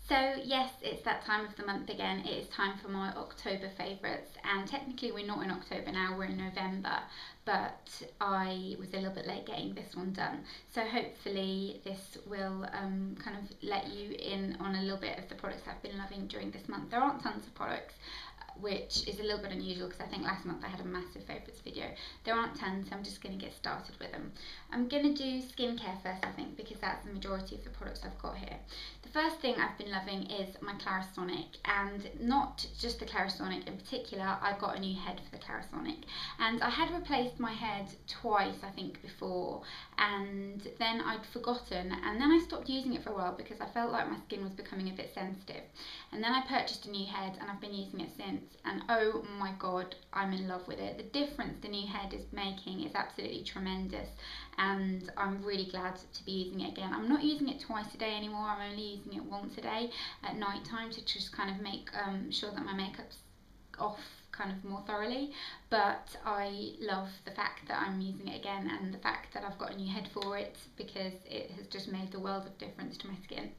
So yes, it's that time of the month again. It is time for my October favourites, and technically we're not in October now, we're in November, but I was a little bit late getting this one done. So hopefully this will kind of let you in on a little bit of the products I've been loving during this month. There aren't tons of products, which is a little bit unusual because I think last month I had a massive favourites video. There aren't tons, so I'm just going to get started with them. I'm going to do skincare first, I think, because that's the majority of the products I've got here. The first thing I've been loving is my Clarisonic, and not just the Clarisonic in particular. I got a new head for the Clarisonic, and I had replaced my head twice, I think, before, and then I'd forgotten, and then I stopped using it for a while because I felt like my skin was becoming a bit sensitive, and then I purchased a new head and I've been using it since, and oh my god, I'm in love with it. The difference the new head is making is absolutely tremendous, and I'm really glad to be using it again. I'm not using it twice a day anymore. I'm only using it once a day at night time to just kind of make sure that my makeup's off kind of more thoroughly, but I love the fact that I'm using it again and the fact that I've got a new head for it, because it has just made the world of difference to my skin.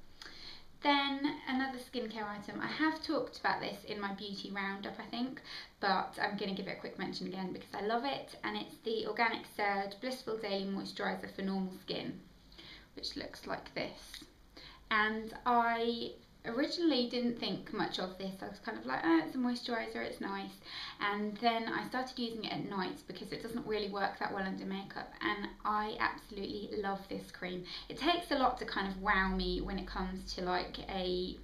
Then another skincare item, I have talked about this in my beauty roundup I think, but I'm going to give it a quick mention again because I love it, and it's the Organic Surge Blissful Daily Moisturiser for normal skin, which looks like this. And I originally didn't think much of this. I was kind of like, oh, it's a moisturiser, it's nice. And then I started using it at night because it doesn't really work that well under makeup, and I absolutely love this cream. It takes a lot to kind of wow me when it comes to like a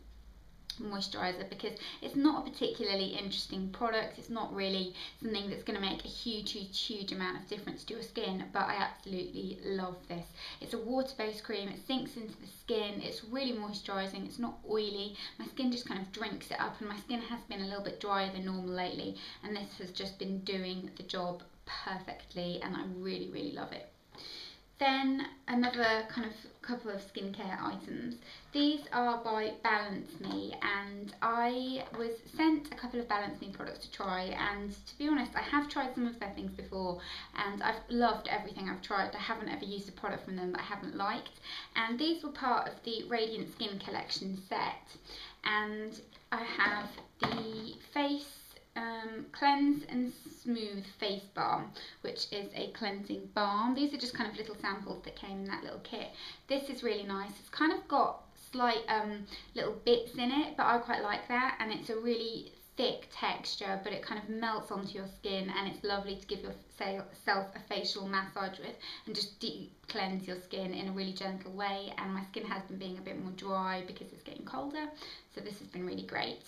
moisturiser, because it's not a particularly interesting product. It's not really something that's going to make a huge amount of difference to your skin, but I absolutely love this. It's a water-based cream. It sinks into the skin. It's really moisturising. It's not oily. My skin just kind of drinks it up, and my skin has been a little bit drier than normal lately, and this has just been doing the job perfectly, and I really love it. Then another kind of couple of skincare items. These are by Balance Me, and I was sent a couple of Balance Me products to try, and to be honest, I have tried some of their things before and I've loved everything I've tried. I haven't ever used a product from them that I haven't liked, and these were part of the Radiant Skin Collection set, and I have the face Cleanse and Smooth Face Balm, which is a cleansing balm. These are just kind of little samples that came in that little kit. This is really nice. It's kind of got slight little bits in it, but I quite like that, and it's a really thick texture, but it kind of melts onto your skin, and it's lovely to give yourself a facial massage with and just deep cleanse your skin in a really gentle way. And my skin has been being a bit more dry because it's getting colder, so this has been really great.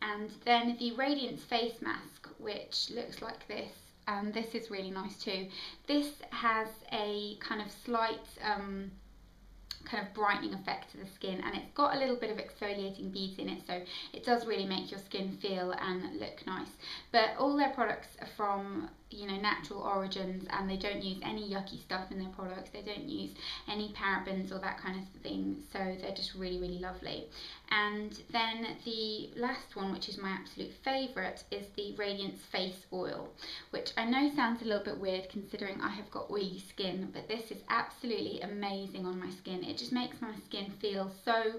And then the Radiance Face Mask, which looks like this, and this is really nice too. This has a kind of slight kind of brightening effect to the skin, and it's got a little bit of exfoliating beads in it, so it does really make your skin feel and look nice. But all their products are from, you know, natural origins, and they don't use any yucky stuff in their products. They don't use any parabens or that kind of thing, so they're just really lovely. And then the last one, which is my absolute favourite, is the Radiance Face Oil, which I know sounds a little bit weird considering I have got oily skin, but this is absolutely amazing on my skin. It just makes my skin feel so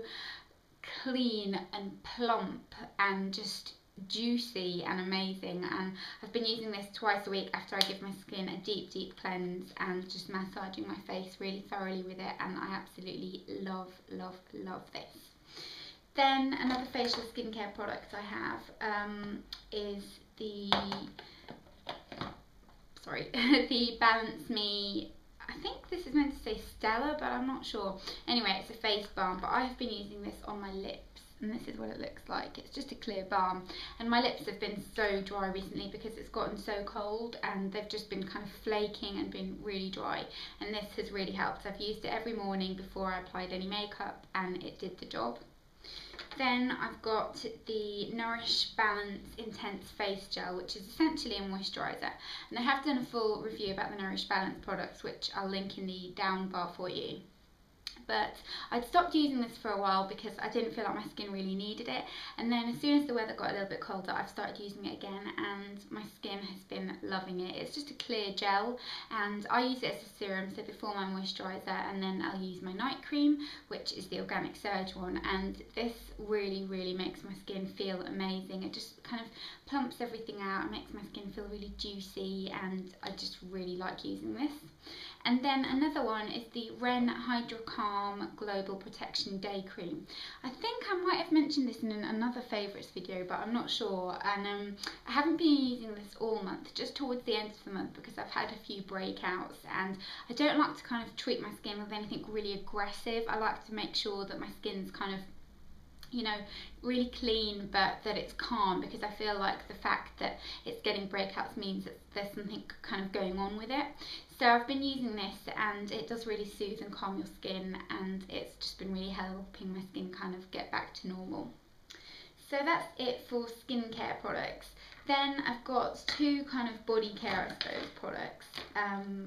clean and plump and just juicy and amazing, and I've been using this twice a week after I give my skin a deep cleanse and just massaging my face really thoroughly with it, and I absolutely love this. Then another facial skincare product I have is the the Balance Me, I think this is meant to say Stella, but I'm not sure. Anyway, it's a face balm, but I have been using this on my lips, and this is what it looks like. It's just a clear balm, and my lips have been so dry recently because it's gotten so cold, and they've just been kind of flaking and been really dry, and this has really helped. I've used it every morning before I applied any makeup, and it did the job. Then I've got the Nourish Balance Intense Face Gel, which is essentially a moisturiser, and I have done a full review about the Nourish Balance products, which I'll link in the down bar for you. But I'd stopped using this for a while because I didn't feel like my skin really needed it, and then as soon as the weather got a little bit colder, I've started using it again, and my skin has been loving it. It's just a clear gel, and I use it as a serum, so before my moisturiser, and then I'll use my night cream, which is the Organic Surge one, and this really makes my skin feel amazing. It just kind of plumps everything out, it makes my skin feel really juicy, and I just really like using this. And then another one is the Ren Hydra-Calm Global Protection Day Cream. I think I might have mentioned this in another favourites video, but I'm not sure. And I haven't been using this all month, just towards the end of the month, because I've had a few breakouts, and I don't like to kind of treat my skin with anything really aggressive. I like to make sure that my skin's kind of, you know, really clean, but that it's calm, because I feel like the fact that it's getting breakouts means that there's something kind of going on with it. So I've been using this, and it does really soothe and calm your skin, and it's just been really helping my skin kind of get back to normal. So that's it for skincare products. Then I've got two kind of body care, I suppose, products.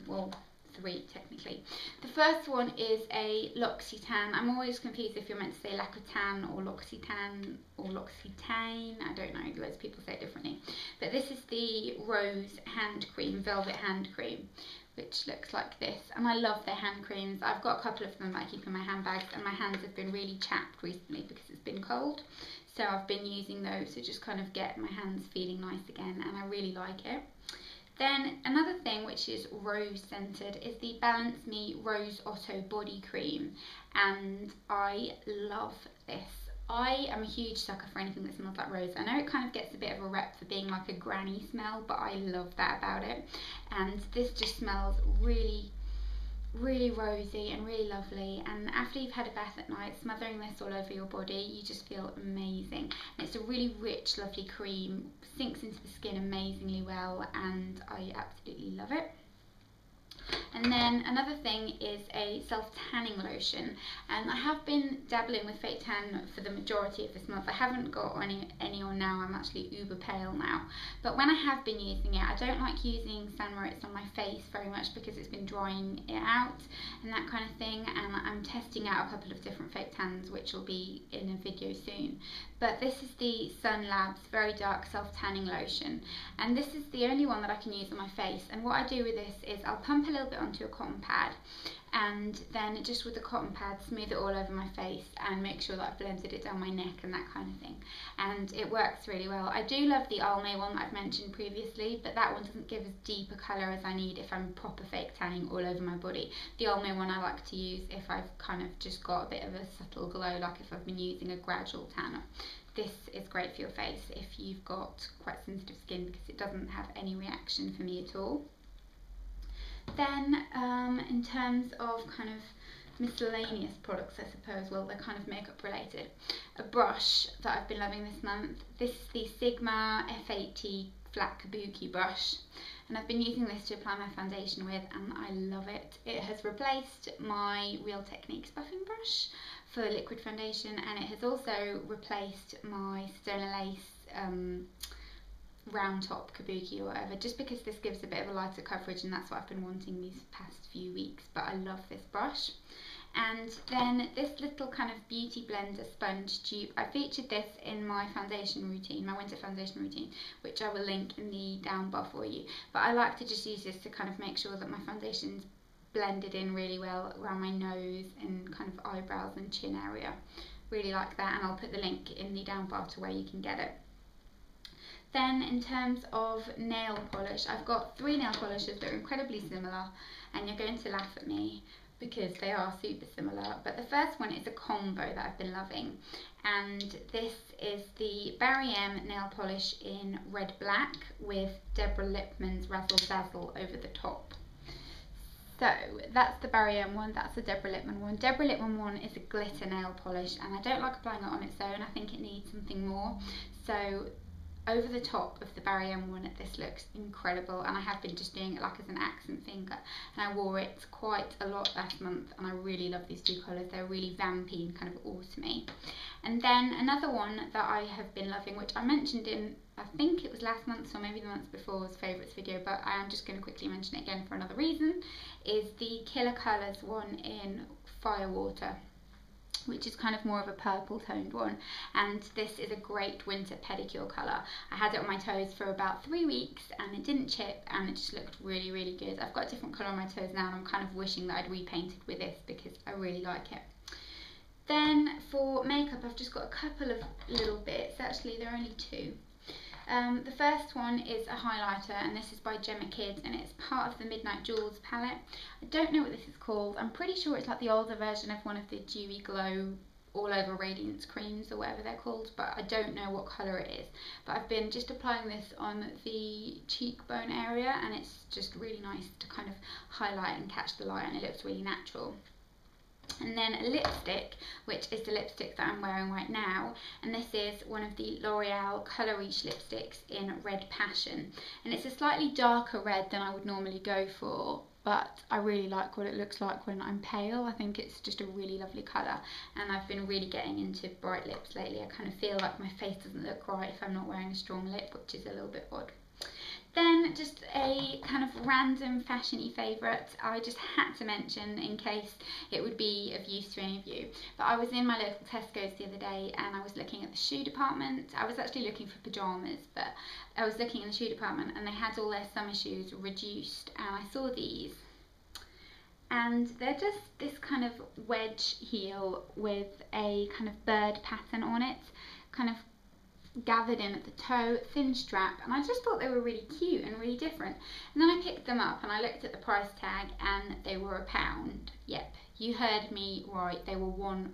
Well, three technically. The first one is a L'Occitane. I'm always confused if you're meant to say L'Occitane or L'Occitane or L'Occitane. I don't know, loads of people say it differently. But this is the Rose hand cream, velvet hand cream, which looks like this. And I love their hand creams. I've got a couple of them that I keep in my handbags, and my hands have been really chapped recently because it's been cold. So I've been using those to just kind of get my hands feeling nice again, and I really like it. Then another thing which is rose scented is the Balance Me Rose Otto Body Cream, and I love this. I am a huge sucker for anything that smells like rose. I know it kind of gets a bit of a rep for being like a granny smell, but I love that about it. And this just smells really rosy and really lovely, and after you've had a bath at night, smothering this all over your body, you just feel amazing. And it's a really rich, lovely cream, sinks into the skin amazingly well, and I absolutely love it. And then another thing is a self-tanning lotion, and I have been dabbling with fake tan for the majority of this month. I haven't got any on now. I'm actually uber pale now, but when I have been using it, I don't like using San Moritz on my face very much because it's been drying it out and that kind of thing, and I'm testing out a couple of different fake tans which will be in a video soon. But this is the Sun Labs Very Dark Self-Tanning Lotion, and this is the only one that I can use on my face. And what I do with this is I'll pump a little bit onto a cotton pad, and then just with the cotton pad smooth it all over my face and make sure that I've blended it down my neck and that kind of thing, and it works really well. I do love the Almay one that I've mentioned previously, but that one doesn't give as deep a colour as I need if I'm proper fake tanning all over my body. The Almay one I like to use if I've kind of just got a bit of a subtle glow, like if I've been using a gradual tanner. This is great for your face if you've got quite sensitive skin, because it doesn't have any reaction for me at all. Then in terms of kind of miscellaneous products, I suppose, well, they're kind of makeup related. A brush that I've been loving this month, this is the Sigma F80 Flat Kabuki brush, and I've been using this to apply my foundation with, and I love it. It has replaced my Real Techniques buffing brush for liquid foundation, and it has also replaced my Stone Lace round top kabuki or whatever, just because this gives a bit of a lighter coverage, and that's what I've been wanting these past few weeks. But I love this brush. And then this little kind of beauty blender sponge dupe, I featured this in my foundation routine, my winter foundation routine, which I will link in the down bar for you. But I like to just use this to kind of make sure that my foundation's blended in really well around my nose and kind of eyebrows and chin area. Really like that, and I'll put the link in the down bar to where you can get it. Then in terms of nail polish, I've got 3 nail polishes that are incredibly similar, and you're going to laugh at me because they are super similar. But the first one is a combo that I've been loving, and this is the Barry M nail polish in red black with Deborah Lippmann's Razzle Dazzle over the top. So that's the Barry M one, that's the Deborah Lippmann one. Deborah Lippmann one is a glitter nail polish, and I don't like applying it on its own. I think it needs something more. So over the top of the Barry M one, this looks incredible, and I have been just doing it like as an accent finger, and I wore it quite a lot last month, and I really love these two colours. They're really vampy and kind of autumny. And then another one that I have been loving, which I mentioned in I think it was last month or maybe the month before's favourites video, but I am just going to quickly mention it again for another reason, is the Killer Colours one in Firewater, which is kind of more of a purple toned one, and this is a great winter pedicure colour. I had it on my toes for about 3 weeks and it didn't chip and it just looked really, really good. I've got a different colour on my toes now and I'm kind of wishing that I'd repainted with this because I really like it. Then for makeup, I've just got a couple of little bits. Actually, there are only two. The first one is a highlighter, and this is by Jemma Kidd, and it's part of the Midnight Jewels palette. I don't know what this is called. I'm pretty sure it's like the older version of one of the Dewy Glow All Over Radiance creams or whatever they're called, but I don't know what colour it is. But I've been just applying this on the cheekbone area, and it's just really nice to kind of highlight and catch the light, and it looks really natural. And then a lipstick, which is the lipstick that I'm wearing right now, and this is one of the Loreal Clarisonic lipsticks in Red Passion, and it's a slightly darker red than I would normally go for, but I really like what it looks like when I'm pale. I think it's just a really lovely colour, and I've been really getting into bright lips lately. I kind of feel like my face doesn't look right if I'm not wearing a strong lip, which is a little bit odd. Then just a kind of random fashion-y favourite I just had to mention in case it would be of use to any of you. But I was in my local Tesco's the other day and I was looking at the shoe department. I was actually looking for pyjamas, but I was looking in the shoe department and they had all their summer shoes reduced, and I saw these. And they're just this kind of wedge heel with a kind of bird pattern on it, kind of gathered in at the toe, thin strap, and I just thought they were really cute and really different. And then I picked them up and I looked at the price tag and they were £1. Yep, you heard me right, they were £1.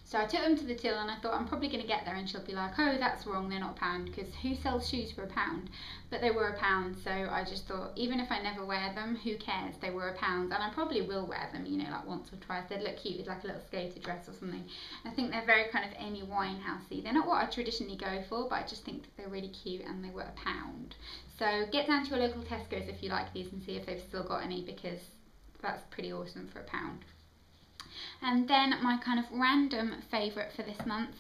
So I took them to the till and I thought I'm probably going to get there and she'll be like, oh, that's wrong, they're not £1, because who sells shoes for £1? But they were £1, so I just thought, even if I never wear them, who cares, they were £1, and I probably will wear them, you know, like once or twice. They'd look cute with like a little skater dress or something. I think they're very kind of Amy Winehousey. They're not what I traditionally go for, but I just think that they're really cute and they were £1. So get down to your local Tesco's if you like these and see if they've still got any, because that's pretty awesome for £1. And then my kind of random favourite for this month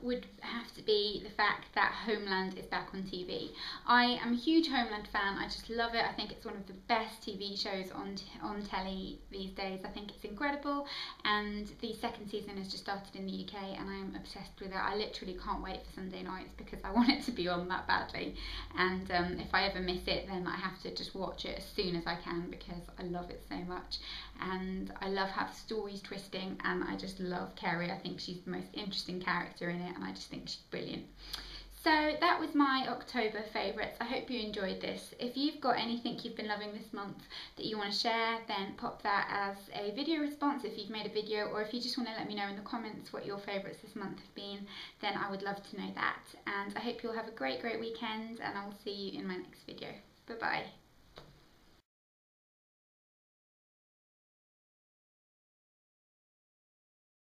would have to be the fact that Homeland is back on TV. I am a huge Homeland fan. I just love it. I think it's one of the best TV shows on telly these days. I think it's incredible, and the second season has just started in the UK and I'm obsessed with it. I literally can't wait for Sunday nights because I want it to be on that badly, and if I ever miss it then I have to just watch it as soon as I can because I love it so much, and I love how the story's twisting, and I just love Kerry. I think she's the most interesting character in it and I just think she's brilliant. So that was my October favourites. I hope you enjoyed this. If you've got anything you've been loving this month that you want to share, then pop that as a video response if you've made a video, or if you just want to let me know in the comments what your favourites this month have been, then I would love to know that. And I hope you'll have a great weekend, and I will see you in my next video. Bye bye.